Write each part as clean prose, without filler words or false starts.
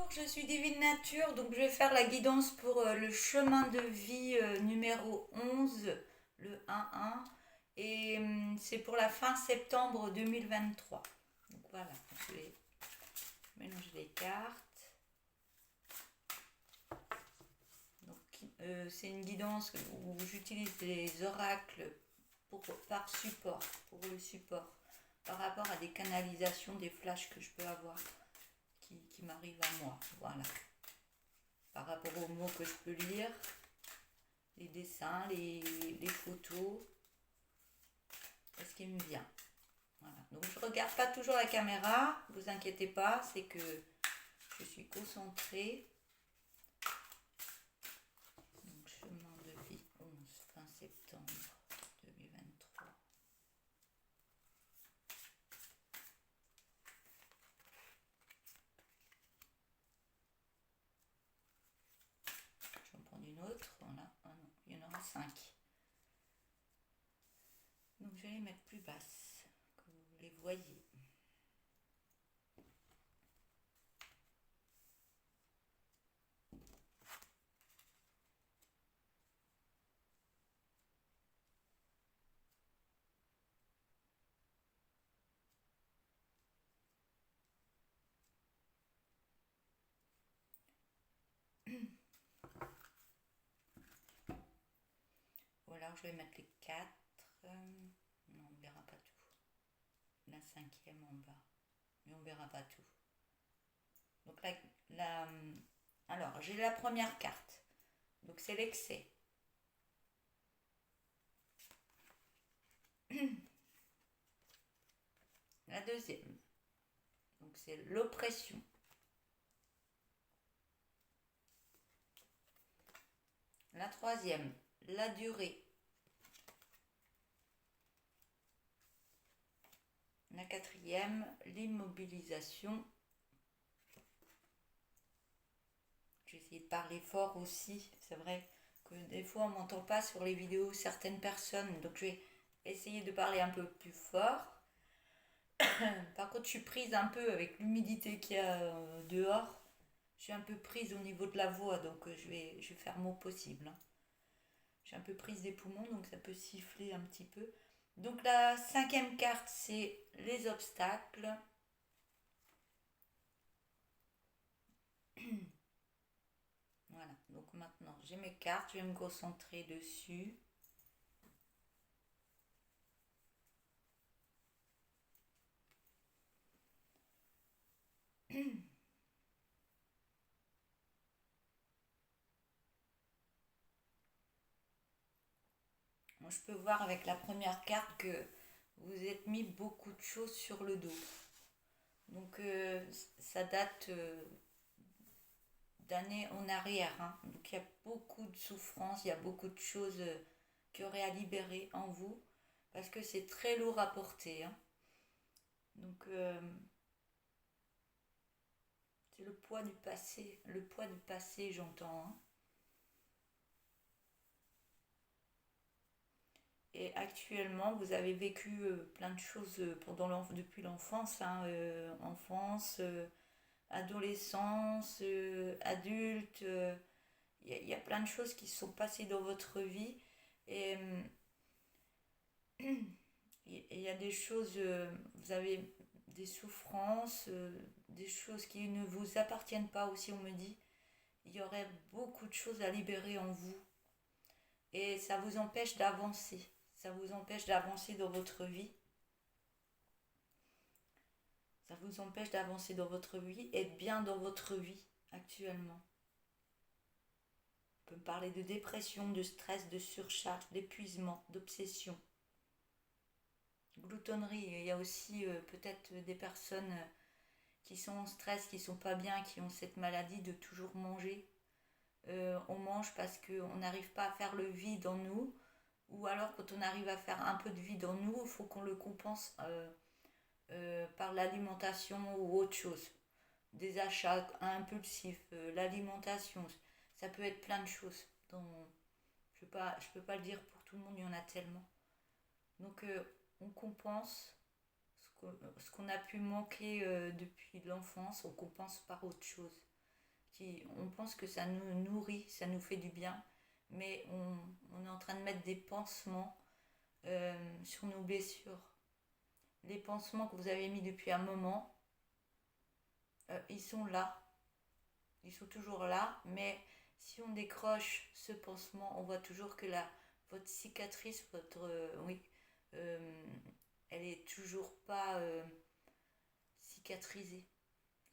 Je suis Divine Nature, donc je vais faire la guidance pour le chemin de vie numéro 11, le 1-1, et c'est pour la fin septembre 2023. Donc voilà, je vais mélanger les cartes. Donc, c'est une guidance où j'utilise les oracles par support, pour le support, par rapport à des canalisations, des flashs que je peux avoir qui m'arrivent à moi. Voilà. Par rapport aux mots que je peux lire, les dessins, les photos, ce qui me vient. Voilà. Donc je ne regarde pas toujours la caméra, vous inquiétez pas, c'est que je suis concentrée. Donc chemin de vie 11, fin septembre 2023. Je vais en prendre une autre, voilà. Ah non, il y en aura 5. Donc je vais les mettre plus basses, que vous les voyez. Voilà, je vais mettre les 4. Non, on ne verra pas tout. La 5e en bas. Mais on ne verra pas tout. Donc alors, j'ai la première carte. Donc c'est l'excès. La deuxième. Donc c'est l'oppression. La troisième, la durée. La quatrième, l'immobilisation. J'ai essayé de parler fort aussi. C'est vrai que des fois on m'entend pas sur les vidéos certaines personnes. Donc je vais essayer de parler un peu plus fort. Par contre, je suis prise un peu avec l'humidité qu'il y a dehors. Je suis un peu prise au niveau de la voix, donc je vais faire mon possible, hein. Je suis un peu prise des poumons, donc ça peut siffler un petit peu. Donc la 5e carte, c'est les obstacles. Voilà, donc maintenant j'ai mes cartes, je vais me concentrer dessus. Moi, je peux voir avec la première carte que vous êtes mis beaucoup de choses sur le dos. Donc ça date d'années en arrière, hein. Donc il y a beaucoup de souffrances, il y a beaucoup de choses qui auraient à libérer en vous parce que c'est très lourd à porter, hein. Donc c'est le poids du passé, j'entends, hein. Et actuellement, vous avez vécu plein de choses depuis l'enfance, hein, enfance, adolescence, adulte. Il y a plein de choses qui se sont passées dans votre vie. Et il y a des choses, vous avez des souffrances, des choses qui ne vous appartiennent pas aussi, on me dit. Il y aurait beaucoup de choses à libérer en vous. Et ça vous empêche d'avancer. Ça vous empêche d'avancer dans votre vie. Ça vous empêche d'avancer dans votre vie, être bien dans votre vie actuellement. On peut me parler de dépression, de stress, de surcharge, d'épuisement, d'obsession. Gloutonnerie, il y a aussi peut-être des personnes qui sont en stress, qui sont pas bien, qui ont cette maladie de toujours manger. On mange parce qu'on n'arrive pas à faire le vide en nous, ou alors quand on arrive à faire un peu de vide en nous, il faut qu'on le compense par l'alimentation ou autre chose. Des achats impulsifs, l'alimentation, ça peut être plein de choses. Je ne peux pas le dire pour tout le monde, il y en a tellement. Donc on compense ce qu'on a pu manquer depuis l'enfance, on compense par autre chose. On pense que ça nous nourrit, ça nous fait du bien, mais on est en train de mettre des pansements sur nos blessures. Les pansements que vous avez mis depuis un moment, ils sont là, ils sont toujours là, mais si on décroche ce pansement, on voit toujours que votre cicatrice, oui, euh, elle est toujours pas cicatrisée.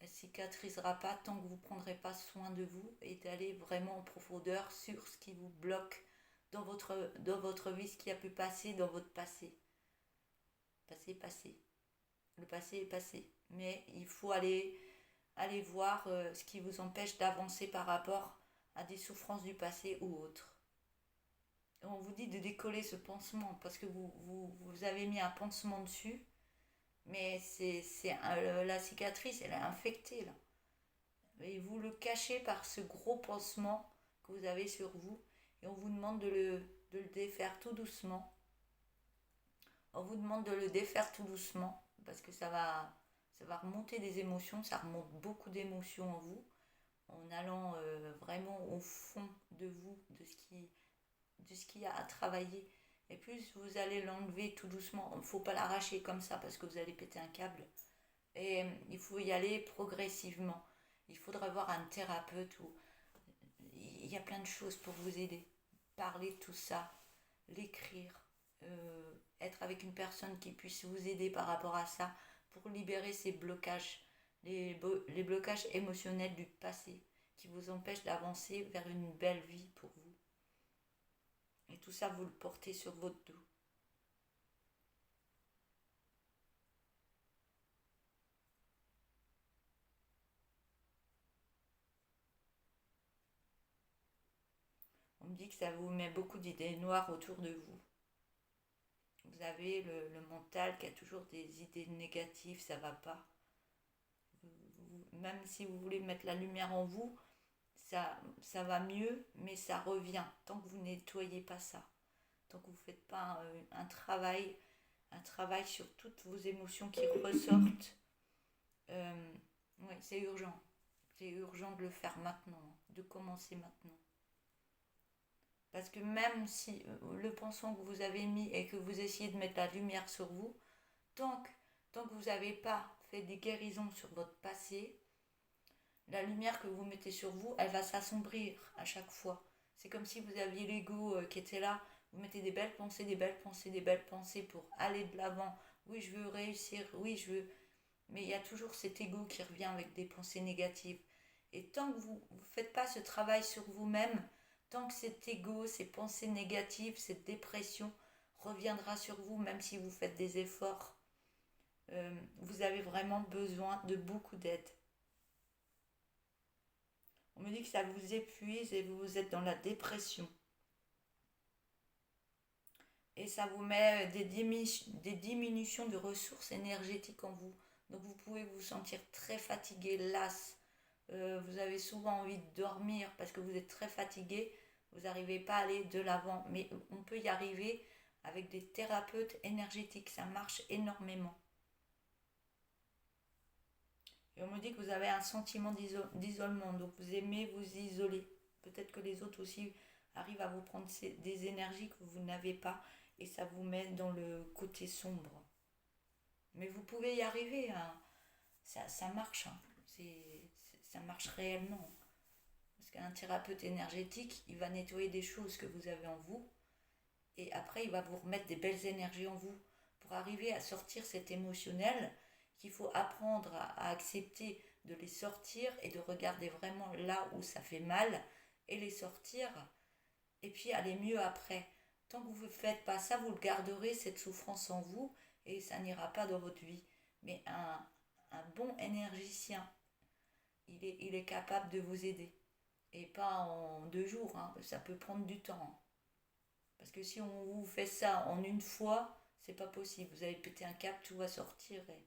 Elle cicatrisera pas tant que vous ne prendrez pas soin de vous et d'aller vraiment en profondeur sur ce qui vous bloque dans votre vie, ce qui a pu passer dans votre passé. Passé. Le passé est passé. Mais il faut aller voir ce qui vous empêche d'avancer par rapport à des souffrances du passé ou autres. On vous dit de décoller ce pansement parce que vous avez mis un pansement dessus, mais la cicatrice, elle est infectée là. Et vous le cachez par ce gros pansement que vous avez sur vous et on vous demande de le défaire tout doucement. On vous demande de le défaire tout doucement parce que ça va remonter des émotions, ça remonte beaucoup d'émotions en vous en allant vraiment au fond de vous, de ce qu'il y a à travailler. Et plus vous allez l'enlever tout doucement, il ne faut pas l'arracher comme ça parce que vous allez péter un câble. Et il faut y aller progressivement. Il faudra voir un thérapeute ou il y a plein de choses pour vous aider. Parler de tout ça, l'écrire, être avec une personne qui puisse vous aider par rapport à ça pour libérer ces blocages, les blocages émotionnels du passé qui vous empêchent d'avancer vers une belle vie pour vous. Et tout ça, vous le portez sur votre dos. On me dit que ça vous met beaucoup d'idées noires autour de vous. Vous avez le mental qui a toujours des idées négatives, ça va pas. Même si vous voulez mettre la lumière en vous, ça va mieux, mais ça revient tant que vous nettoyez pas ça. Tant que vous ne faites pas un travail sur toutes vos émotions qui ressortent. Oui, c'est urgent. C'est urgent de le faire maintenant, de commencer maintenant. Parce que même si le pensant que vous avez mis et que vous essayez de mettre la lumière sur vous, tant que, tant que vous n'avez pas fait des guérisons sur votre passé, la lumière que vous mettez sur vous, elle va s'assombrir à chaque fois. C'est comme si vous aviez l'ego qui était là. Vous mettez des belles pensées, des belles pensées, des belles pensées pour aller de l'avant. Oui, je veux réussir, oui, je veux. Mais il y a toujours cet ego qui revient avec des pensées négatives. Et tant que vous ne faites pas ce travail sur vous-même, tant que cet ego, ces pensées négatives, cette dépression reviendra sur vous, même si vous faites des efforts, vous avez vraiment besoin de beaucoup d'aide. On me dit que ça vous épuise et vous êtes dans la dépression. Et ça vous met des diminutions de ressources énergétiques en vous. Donc vous pouvez vous sentir très fatigué, las. Vous avez souvent envie de dormir parce que vous êtes très fatigué. Vous n'arrivez pas à aller de l'avant. Mais on peut y arriver avec des thérapeutes énergétiques. Ça marche énormément. Et on me dit que vous avez un sentiment d'isolement. Donc vous aimez vous isoler. Peut-être que les autres aussi arrivent à vous prendre des énergies que vous n'avez pas. Et ça vous met dans le côté sombre. Mais vous pouvez y arriver. Hein. Ça marche. Hein. Ça marche réellement. Parce qu'un thérapeute énergétique, il va nettoyer des choses que vous avez en vous. Et après, il va vous remettre des belles énergies en vous. Pour arriver à sortir cet émotionnel qu'il faut apprendre à accepter de les sortir et de regarder vraiment là où ça fait mal et les sortir et puis aller mieux après. Tant que vous ne faites pas ça, vous le garderez, cette souffrance en vous, et ça n'ira pas dans votre vie. Mais un bon énergicien, il est capable de vous aider. Et pas en 2 jours, hein, ça peut prendre du temps. Parce que si on vous fait ça en une fois, c'est pas possible. Vous allez péter un câble, tout va sortir. Et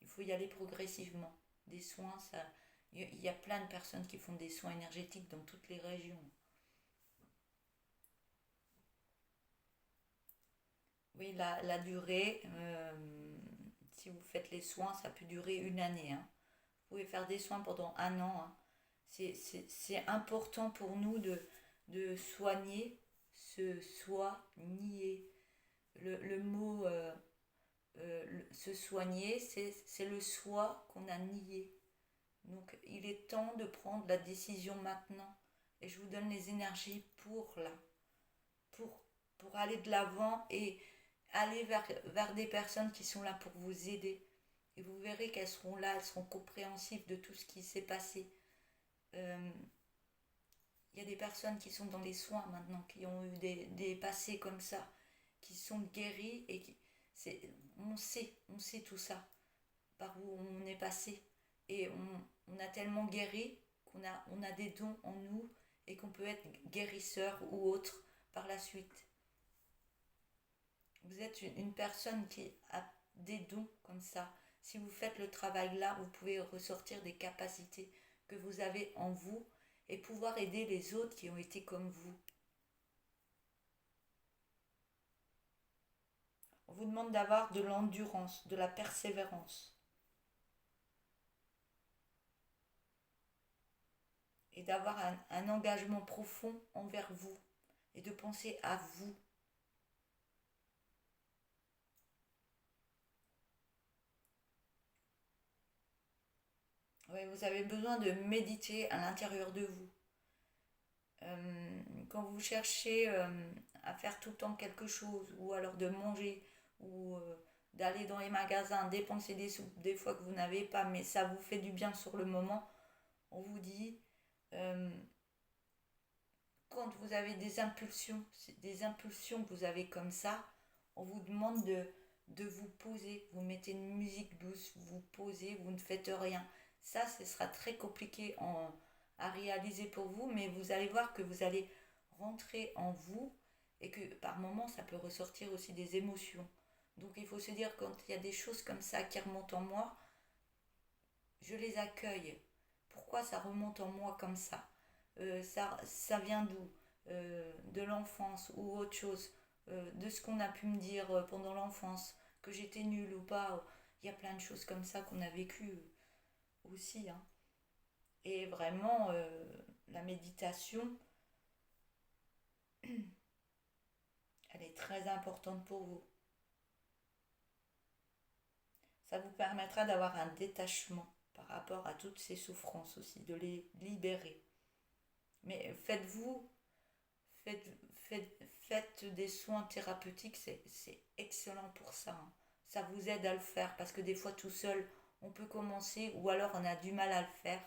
il faut y aller progressivement. Des soins, ça, il y a plein de personnes qui font des soins énergétiques dans toutes les régions. Oui, la durée, si vous faites les soins, ça peut durer une année. Hein. Vous pouvez faire des soins pendant un an. Hein. C'est important pour nous de soigner ce soigner. Le mot se soigner, c'est le soi qu'on a nié. Donc il est temps de prendre la décision maintenant. Et je vous donne les énergies pour là, pour, pour aller de l'avant et aller vers des personnes qui sont là pour vous aider. Et vous verrez qu'elles seront là, elles seront compréhensives de tout ce qui s'est passé. Euh, Il y a des personnes qui sont dans les soins maintenant, qui ont eu des passés comme ça, qui sont guéries et on sait tout ça, par où on est passé. Et on a tellement guéri on a des dons en nous et qu'on peut être guérisseur ou autre par la suite. Vous êtes une personne qui a des dons comme ça. Si vous faites le travail là, vous pouvez ressortir des capacités que vous avez en vous et pouvoir aider les autres qui ont été comme vous. On vous demande d'avoir de l'endurance, de la persévérance et d'avoir un engagement profond envers vous et de penser à vous. Ouais, vous avez besoin de méditer à l'intérieur de vous. Quand vous cherchez à faire tout le temps quelque chose, ou alors de manger, ou d'aller dans les magasins, dépenser des sous, des fois que vous n'avez pas, mais ça vous fait du bien sur le moment, on vous dit, euh, quand vous avez des impulsions que vous avez comme ça, on vous demande de vous poser. Vous mettez une musique douce, vous vous posez, vous ne faites rien. Ça, ce sera très compliqué à réaliser pour vous, mais vous allez voir que vous allez rentrer en vous et que par moments, ça peut ressortir aussi des émotions. Donc il faut se dire, quand il y a des choses comme ça qui remontent en moi, je les accueille. Pourquoi ça remonte en moi comme ça ça vient d'où De l'enfance ou autre chose de ce qu'on a pu me dire pendant l'enfance, que j'étais nulle ou pas. Il y a plein de choses comme ça qu'on a vécues aussi. Hein. Et vraiment, la méditation, elle est très importante pour vous. Ça vous permettra d'avoir un détachement par rapport à toutes ces souffrances aussi, de les libérer. Mais faites, faites des soins thérapeutiques, c'est excellent pour ça. Hein. Ça vous aide à le faire parce que des fois tout seul, on peut commencer ou alors on a du mal à le faire.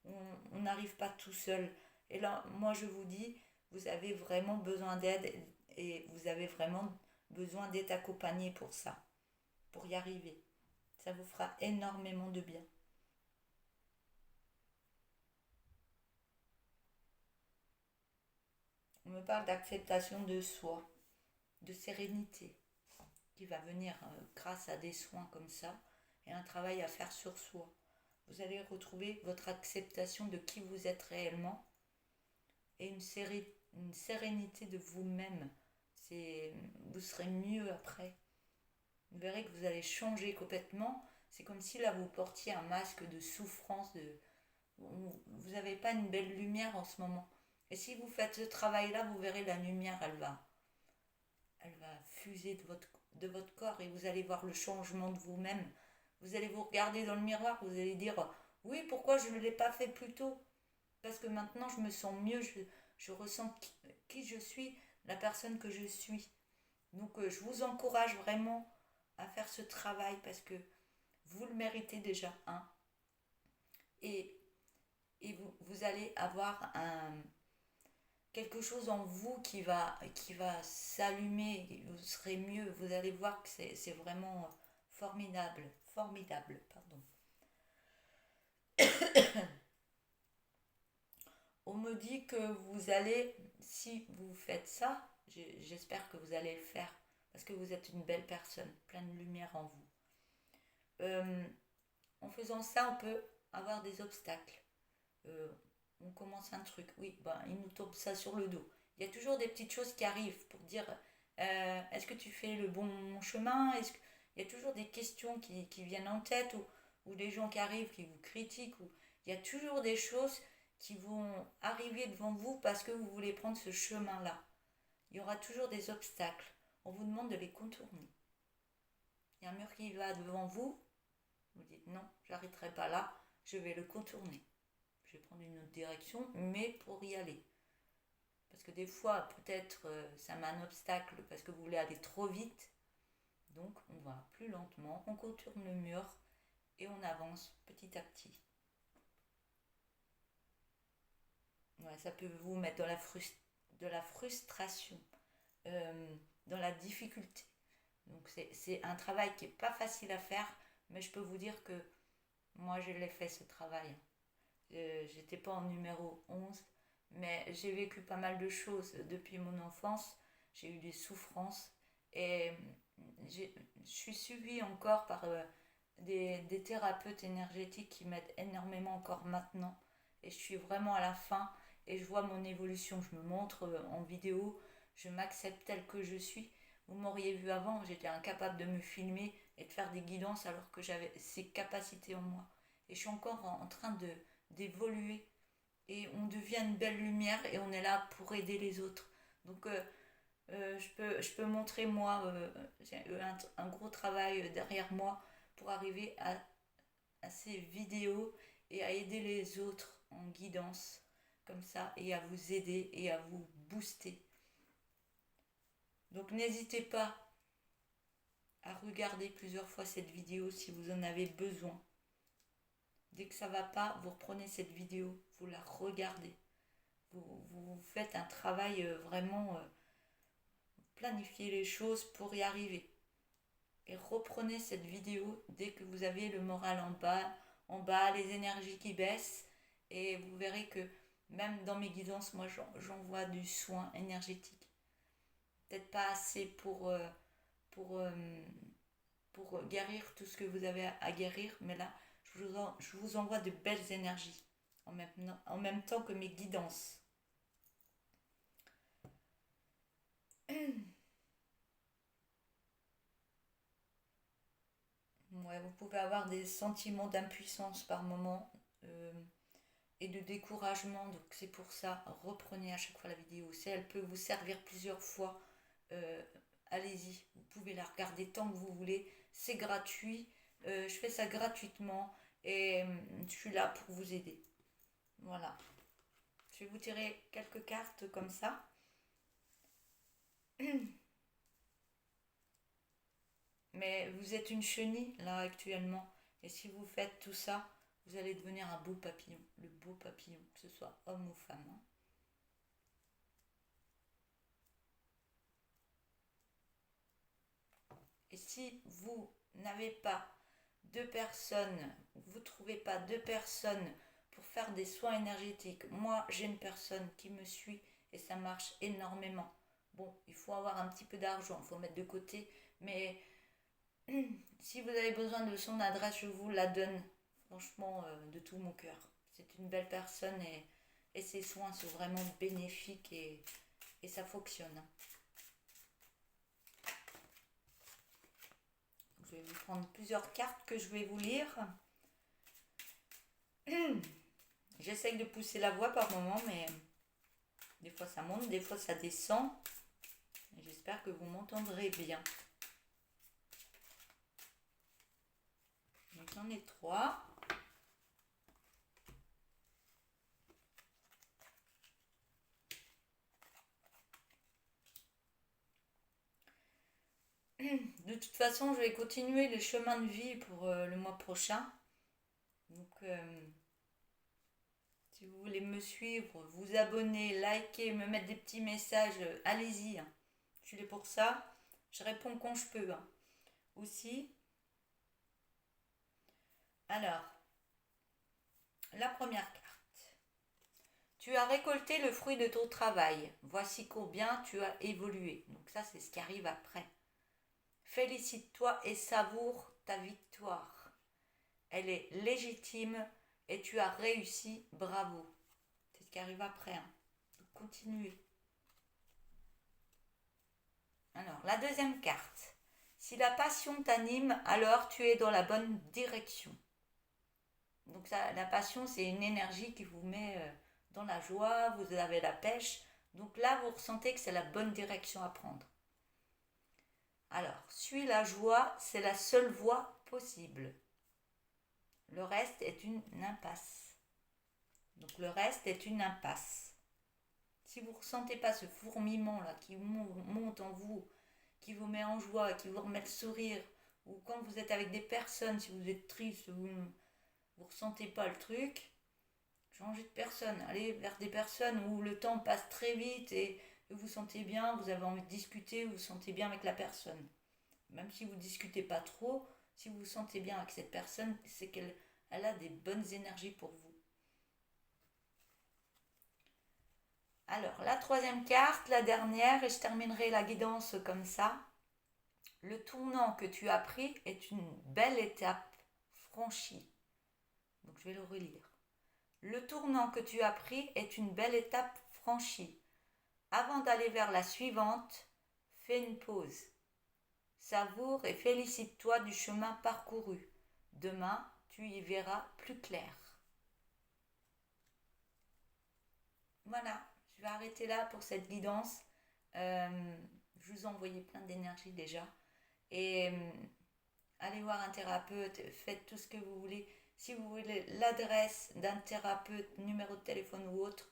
On n'arrive pas tout seul. Et là, moi je vous dis, vous avez vraiment besoin d'aide et vous avez vraiment besoin d'être accompagné pour ça, pour y arriver. Ça vous fera énormément de bien. On me parle d'acceptation de soi, de sérénité, qui va venir grâce à des soins comme ça et un travail à faire sur soi. Vous allez retrouver votre acceptation de qui vous êtes réellement et une sérénité de vous-même. Vous serez mieux après. Vous verrez que vous allez changer complètement. C'est comme si là vous portiez un masque de souffrance. Vous n'avez pas une belle lumière en ce moment. Et si vous faites ce travail-là, vous verrez la lumière, elle va fuser de votre corps et vous allez voir le changement de vous-même. Vous allez vous regarder dans le miroir, vous allez dire oui, pourquoi je ne l'ai pas fait plus tôt? Parce que maintenant je me sens mieux, je ressens qui je suis, la personne que je suis. Donc je vous encourage vraiment à faire ce travail parce que vous le méritez déjà, hein. Et, et vous allez avoir quelque chose en vous qui va s'allumer, vous serez mieux, vous allez voir que c'est vraiment formidable, formidable, pardon. On me dit que vous allez, si vous faites ça, j'espère que vous allez le faire, parce que vous êtes une belle personne, pleine de lumière en vous. Euh, En faisant ça, on peut avoir des obstacles. Euh, on commence un truc, oui, ben, il nous tombe ça sur le dos. Il y a toujours des petites choses qui arrivent pour dire est-ce que tu fais le bon chemin Il y a toujours des questions qui viennent en tête ou des gens qui arrivent qui vous critiquent. Il y a toujours des choses qui vont arriver devant vous parce que vous voulez prendre ce chemin-là. Il y aura toujours des obstacles. On vous demande de les contourner. Il y a un mur qui va devant vous. Vous dites non, j'arrêterai pas là, je vais le contourner. Je vais prendre une autre direction, mais pour y aller. Parce que des fois, peut-être, ça met un obstacle parce que vous voulez aller trop vite. Donc, on va plus lentement, on contourne le mur et on avance petit à petit. Ouais, ça peut vous mettre de la frustration, dans la difficulté. Donc, c'est un travail qui n'est pas facile à faire, mais je peux vous dire que moi, je l'ai fait ce travail. J'étais pas en numéro 11, mais j'ai vécu pas mal de choses depuis mon enfance. J'ai eu des souffrances et je suis suivie encore par des thérapeutes énergétiques qui m'aident énormément encore maintenant. Et je suis vraiment à la fin et je vois mon évolution. Je me montre en vidéo, je m'accepte telle que je suis. Vous m'auriez vu avant, j'étais incapable de me filmer et de faire des guidances alors que j'avais ces capacités en moi. Et je suis encore en train d'évoluer et on devient une belle lumière et on est là pour aider les autres. Donc je peux montrer moi, j'ai un gros travail derrière moi pour arriver à ces vidéos et à aider les autres en guidance comme ça et à vous aider et à vous booster. Donc n'hésitez pas à regarder plusieurs fois cette vidéo si vous en avez besoin. Dès que ça va pas, vous reprenez cette vidéo, vous la regardez. Vous faites un travail vraiment, planifiez les choses pour y arriver. Et reprenez cette vidéo dès que vous avez le moral en bas, les énergies qui baissent. Et vous verrez que même dans mes guidances, moi j'envoie du soin énergétique. Peut-être pas assez pour, euh, pour guérir tout ce que vous avez à guérir, mais là, je vous envoie de belles énergies en même temps que mes guidances. Ouais, vous pouvez avoir des sentiments d'impuissance par moment et de découragement, donc c'est pour ça, reprenez à chaque fois la vidéo. Si elle peut vous servir plusieurs fois, euh, allez-y, vous pouvez la regarder tant que vous voulez, c'est gratuit, je fais ça gratuitement et je suis là pour vous aider. Voilà. Je vais vous tirer quelques cartes comme ça. Mais vous êtes une chenille là actuellement. Et si vous faites tout ça, vous allez devenir un beau papillon. Le beau papillon, que ce soit homme ou femme. Hein. Et si vous n'avez pas deux personnes, vous ne trouvez pas deux personnes pour faire des soins énergétiques, moi j'ai une personne qui me suit et ça marche énormément. Bon, il faut avoir un petit peu d'argent, il faut mettre de côté, mais si vous avez besoin de son adresse, je vous la donne franchement de tout mon cœur. C'est une belle personne et ses soins sont vraiment bénéfiques et ça fonctionne. Je vais vous prendre plusieurs cartes que je vais vous lire. J'essaye de pousser la voix par moment, mais des fois ça monte, des fois ça descend. J'espère que vous m'entendrez bien. Donc j'en ai 3. De toute façon, je vais continuer les chemins de vie pour le mois prochain. Donc, si vous voulez me suivre, vous abonner, liker, me mettre des petits messages, allez-y. Hein. Je suis là pour ça. Je réponds quand je peux. Hein. Aussi. Alors, la première carte. Tu as récolté le fruit de ton travail. Voici combien tu as évolué. Donc ça, c'est ce qui arrive après. Félicite-toi et savoure ta victoire. Elle est légitime et tu as réussi. Bravo. C'est ce qui arrive après. Hein. Donc, continuez. Alors, la deuxième carte. Si la passion t'anime, alors tu es dans la bonne direction. Donc ça, la passion, c'est une énergie qui vous met dans la joie, vous avez la pêche. Donc là, vous ressentez que c'est la bonne direction à prendre. Alors, suis la joie, c'est la seule voie possible. Le reste est une impasse. Donc le reste est une impasse. Si vous ne ressentez pas ce fourmillement là qui monte en vous, qui vous met en joie, qui vous remet le sourire, ou quand vous êtes avec des personnes, si vous êtes triste, vous ne ressentez pas le truc, changez de personne. Allez vers des personnes où le temps passe très vite et vous vous sentez bien, vous avez envie de discuter, vous vous sentez bien avec la personne. Même si vous ne discutez pas trop, si vous vous sentez bien avec cette personne, c'est qu'elle a des bonnes énergies pour vous. Alors, la troisième carte, la dernière, et je terminerai la guidance comme ça. Le tournant que tu as pris est une belle étape franchie. Donc, je vais le relire. Le tournant que tu as pris est une belle étape franchie. Avant d'aller vers la suivante, fais une pause. Savoure et félicite-toi du chemin parcouru. Demain, tu y verras plus clair. Voilà, je vais arrêter là pour cette guidance. Je vous ai envoyé plein d'énergie déjà. Et allez voir un thérapeute, faites tout ce que vous voulez. Si vous voulez l'adresse d'un thérapeute, numéro de téléphone ou autre,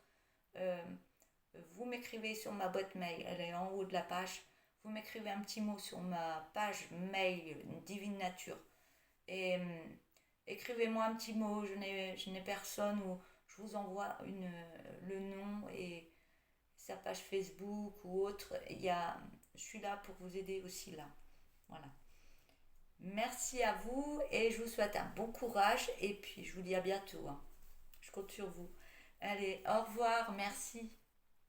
vous m'écrivez sur ma boîte mail, elle est en haut de la page. Vous m'écrivez un petit mot sur ma page mail Divine Nature. Et écrivez-moi un petit mot, je n'ai personne, ou je vous envoie le nom et sa page Facebook ou autre. Je suis là pour vous aider aussi là. Voilà. Merci à vous et je vous souhaite un bon courage et puis je vous dis à bientôt. Je compte sur vous. Allez, au revoir, merci.